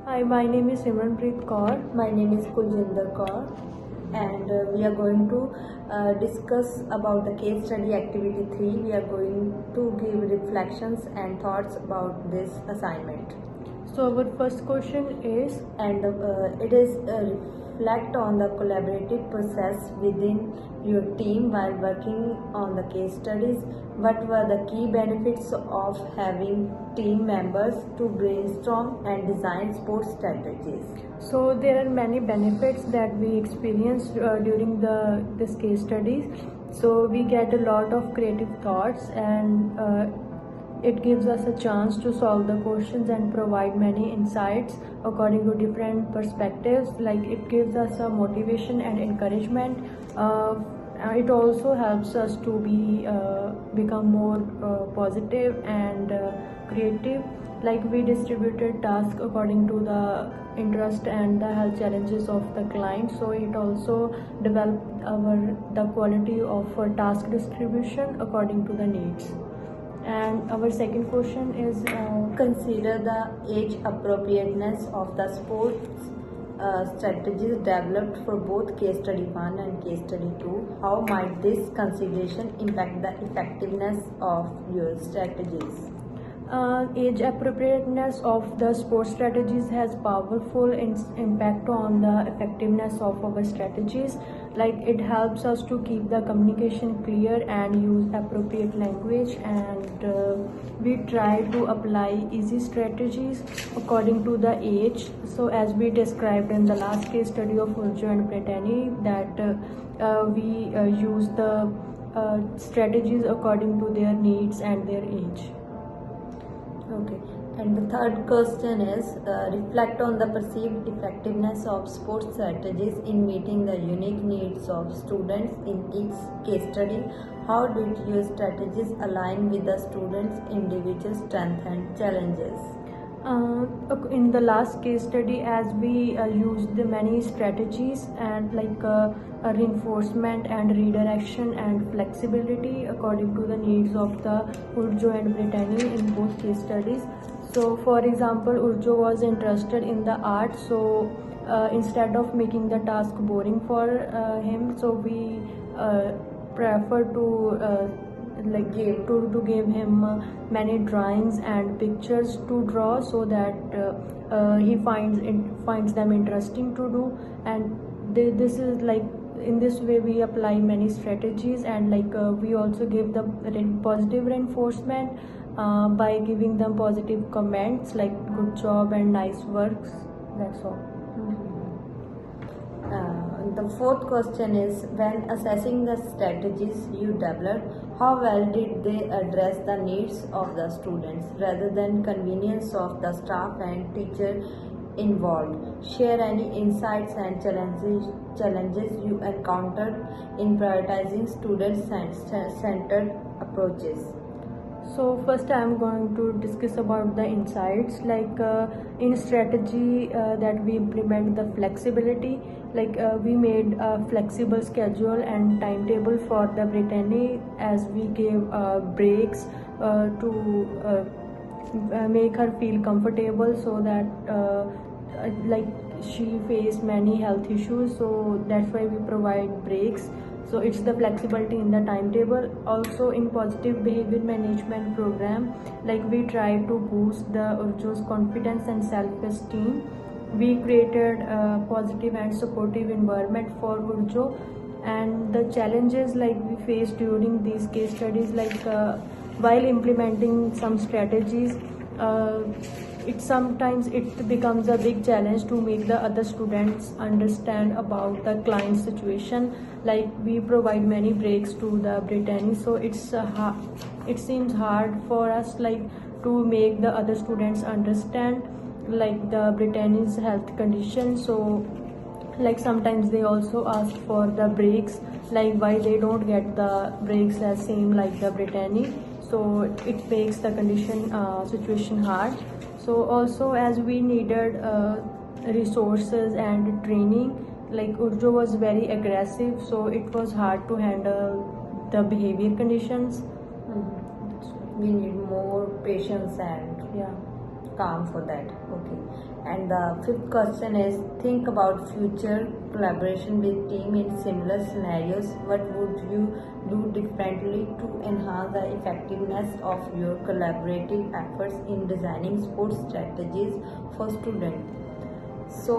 Hi, my name is Simranpreet Kaur. My name is Kuljinder Kaur, and we are going to discuss about the case study activity 3. We are going to give reflections and thoughts about this assignment. So our first question is, And it is reflect on the collaborative process within your team while working on the case studies. What were the key benefits of having team members to brainstorm and design sports strategies? so there are many benefits that we experienced during this case studies. So we get a lot of creative thoughts, and it gives us a chance to solve the questions and provide many insights according to different perspectives. Like, it gives us a motivation and encouragement. It also helps us to become more positive and creative. Like, we distributed tasks according to the interest and the health challenges of the client, so it also developed the quality of task distribution according to the needs. And our second question is, Consider the age appropriateness of the sports strategies developed for both case study 1 and case study 2. How might this consideration impact the effectiveness of your strategies? age appropriateness of the sports strategies has powerful impact on the effectiveness of our strategies. Like, it helps us to keep the communication clear and use appropriate language, and we try to apply easy strategies according to the age. So as we described in the last case study of Urjo and Brittany, that we use the strategies according to their needs and their age. Okay, and the third question is reflect on the perceived effectiveness of sports strategies in meeting the unique needs of students in each case study. How did your strategies align with the students' individual strengths and challenges? In the last case study, as we used the many strategies, and like a reinforcement and redirection and flexibility according to the needs of the Urjo and Brittany in both case studies. So for example, Urjo was interested in the art, so instead of making the task boring for him, so we prefer to give him many drawings and pictures to draw, so that he finds them interesting to do. And this is like, in this way we apply many strategies, and we also give the positive reinforcement by giving them positive comments like good job and nice works. That's all. The fourth question is, when assessing the strategies you developed, how well did they address the needs of the students rather than convenience of the staff and teacher involved? Share any insights and challenges you encountered in prioritizing student-centered approaches. So first I am going to discuss about the insights. Like, in strategy that we implement the flexibility, we made a flexible schedule and timetable for the Brittany, as we gave breaks to make her feel comfortable, so that she faced many health issues, so that's why we provide breaks. So it's the flexibility in the timetable. Also, in positive behavior management program, we try to boost the Urjo's confidence and self-esteem. We created a positive and supportive environment for Urjo. And the challenges we faced during these case studies, while implementing some strategies, sometimes it becomes a big challenge to make the other students understand about the client's situation. Like, we provide many breaks to the Brittany, so it seems hard for us to make the other students understand the Brittany's health condition. So sometimes they also ask for the breaks, why they don't get the breaks as same like the Brittany. So it makes the situation hard. So also, as we needed resources and training, Urjo was very aggressive, so it was hard to handle the behavior conditions. We need more patience and Yeah. calm for that. Okay. And the fifth question is, think about future collaboration with team in similar scenarios. What would you do differently to enhance the effectiveness of your collaborative efforts in designing sports strategies for students? So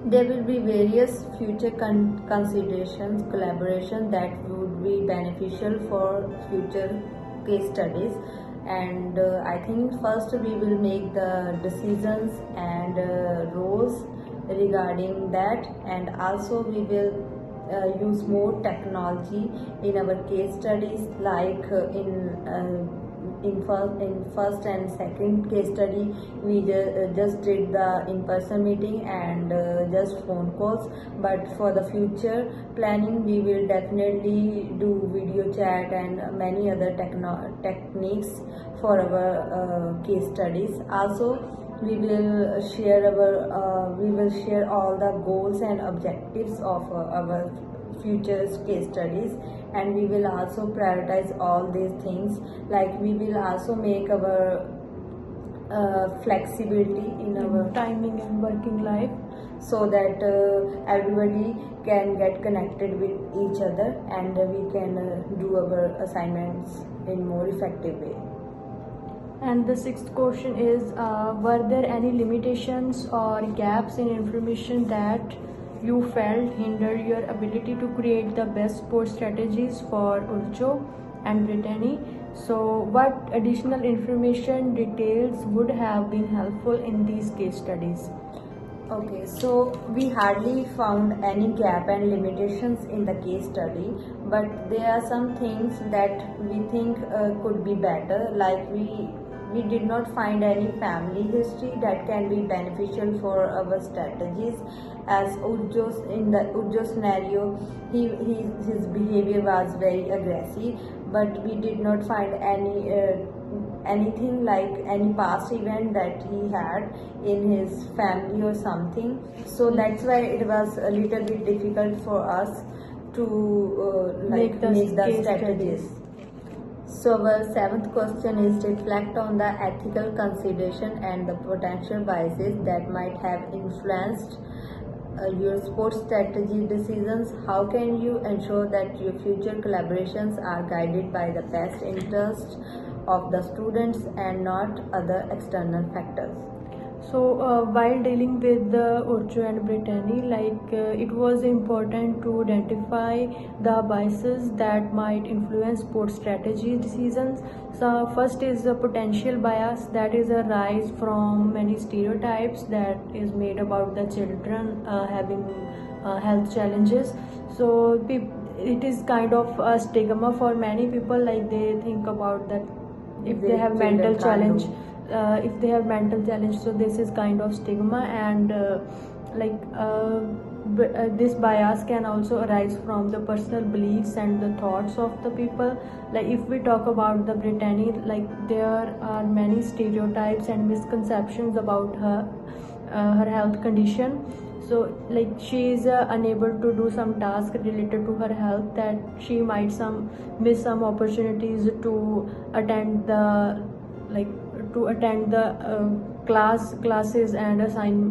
there will be various future considerations, collaboration that would be beneficial for future case studies. And I think first we will make the decisions and roles regarding that, and also we will use more technology in our case studies, like in first and second case study we just did the in-person meeting and just phone calls, but for the future planning we will definitely do video chat and many other techniques for our case studies. Also we will share all the goals and objectives of our future case studies, and we will also prioritize all these things. Like we will also make our flexibility in our timing and working life, so that everybody can get connected with each other, and we can do our assignments in more effective way. And the sixth question is, were there any limitations or gaps in information that you felt hinder your ability to create the best sports strategies for Urjo and Brittany? So what additional information details would have been helpful in these case studies? Okay, so we hardly found any gap and limitations in the case study, but there are some things that we think could be better. Like we did not find any family history that can be beneficial for our strategies. As in the Urjo scenario, his behavior was very aggressive, but we did not find anything like any past event that he had in his family or something. So that's why it was a little bit difficult for us to make the strategies. So our seventh question is, reflect on the ethical consideration and the potential biases that might have influenced your sports strategy decisions. How can you ensure that your future collaborations are guided by the best interest of the students and not other external factors? So while dealing with the Urjo and Brittany, it was important to identify the biases that might influence sports strategy decisions. So first is the potential bias, that is a rise from many stereotypes that is made about the children having health challenges. So it is kind of a stigma for many people, like they think about that if they have mental challenge. If they have mental challenge, so this is kind of stigma, and this bias can also arise from the personal beliefs and the thoughts of the people. Like if we talk about the Brittany, there are many stereotypes and misconceptions about her health condition. So she is unable to do some task related to her health, that she might miss some opportunities to attend the classes and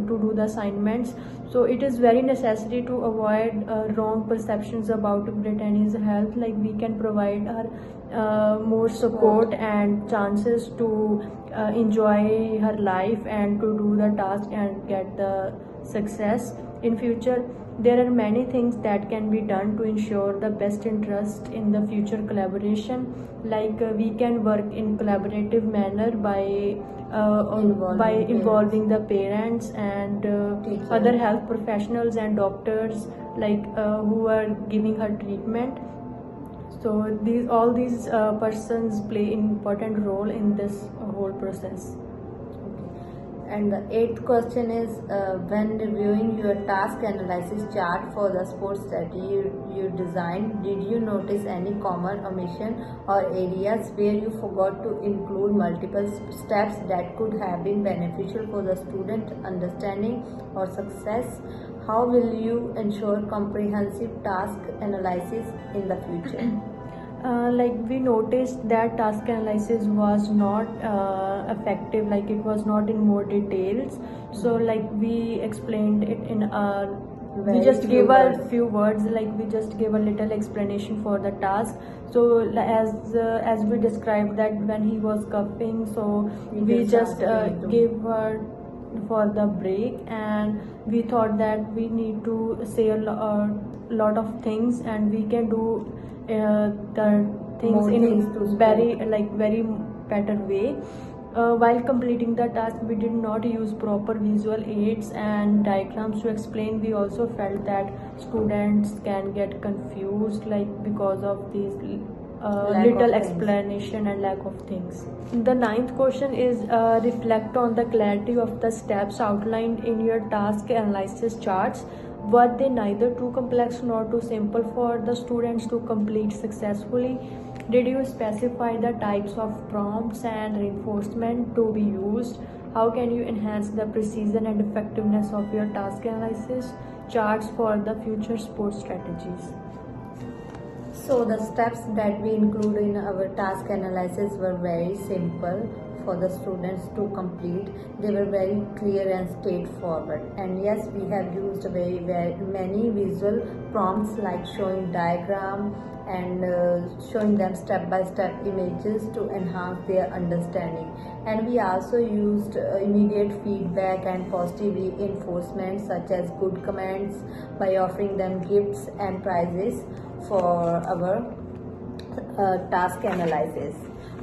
to do the assignments. So it is very necessary to avoid wrong perceptions about Brittany's health. Like we can provide her more support and chances to enjoy her life and to do the task and get the success in future. There are many things that can be done to ensure the best interest in the future collaboration. We can work in collaborative manner by involving the parents and other health professionals and doctors who are giving her treatment. So all these persons play an important role in this whole process. And the eighth question is, when reviewing your task analysis chart for the sports strategy you designed, did you notice any common omission or areas where you forgot to include multiple steps that could have been beneficial for the student understanding or success? How will you ensure comprehensive task analysis in the future? Like we noticed that task analysis was not effective, like it was not in more details. So like we explained it in we Very just few gave words. a few words, like we just gave a little explanation for the task. So as we described that when he was coughing, so we just asked him to- gave for the break, and we thought that we need to say a lot of things, and we can do the things More in things to very speak. very better way. While completing the task, we did not use proper visual aids and diagrams to explain. We also felt that students can get confused, like because of these Lack of little things. explanation and lack of things. The ninth question is reflect on the clarity of the steps outlined in your task analysis charts. Were they neither too complex nor too simple for the students to complete successfully? Did you specify the types of prompts and reinforcement to be used? How can you enhance the precision and effectiveness of your task analysis charts for the future sports strategies? So the steps that we include in our task analysis were very simple for the students to complete. They were very clear and straightforward. And yes, we have used very many visual prompts like showing diagram and showing them step-by-step images to enhance their understanding. And we also used immediate feedback and positive reinforcement such as good comments by offering them gifts and prizes for our task analysis.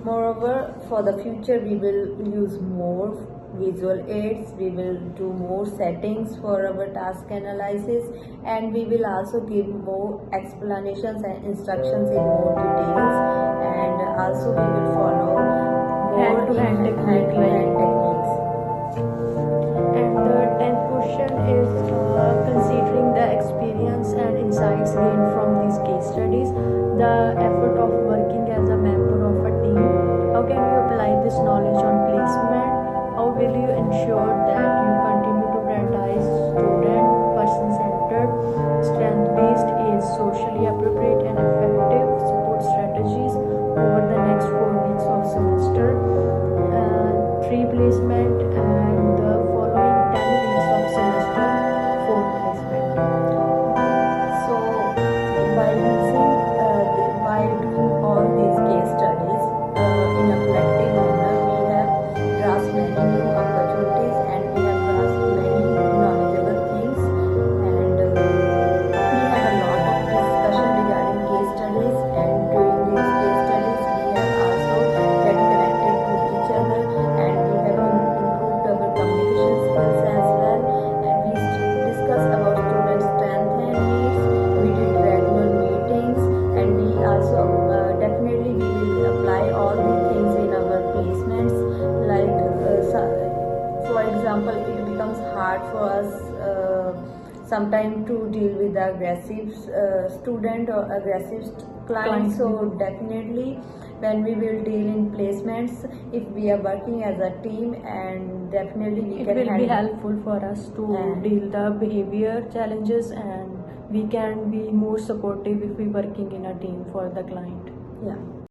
Moreover, for the future we will use more visual aids, we will do more settings for our task analysis, and we will also give more explanations and instructions in more details, and also we will follow more Hand-to-hand technique, hand-to-hand techniques. And the 10th question is considering the experience and insights gained from these case studies, the effort of working as a member of a team. How can you apply this knowledge on placement? How will you ensure that you continue to prioritize student, person-centered, strength-based, age socially appropriate and effective support strategies over the next 4 weeks of semester? 3 placement, and the following 10 weeks of semester 4 placement. So, while doing all these case studies in a collective manner, we have grasped many new opportunities and we have grasped many knowledgeable things, and we had a lot of discussion regarding case studies, and during these case studies we have also get connected to each other, and we have improved our communication skills as well, and we discussed about student strength and needs. We did regular meetings, and we also definitely we will apply all these things in our placements. Like for example, it becomes hard for us sometimes to deal with the aggressive student or aggressive client. So definitely when we will deal in placements, if we are working as a team, and definitely we It can will be handle. helpful for us to And- deal the behavior challenges, and we can be more supportive if we working in a team for the client. Yeah.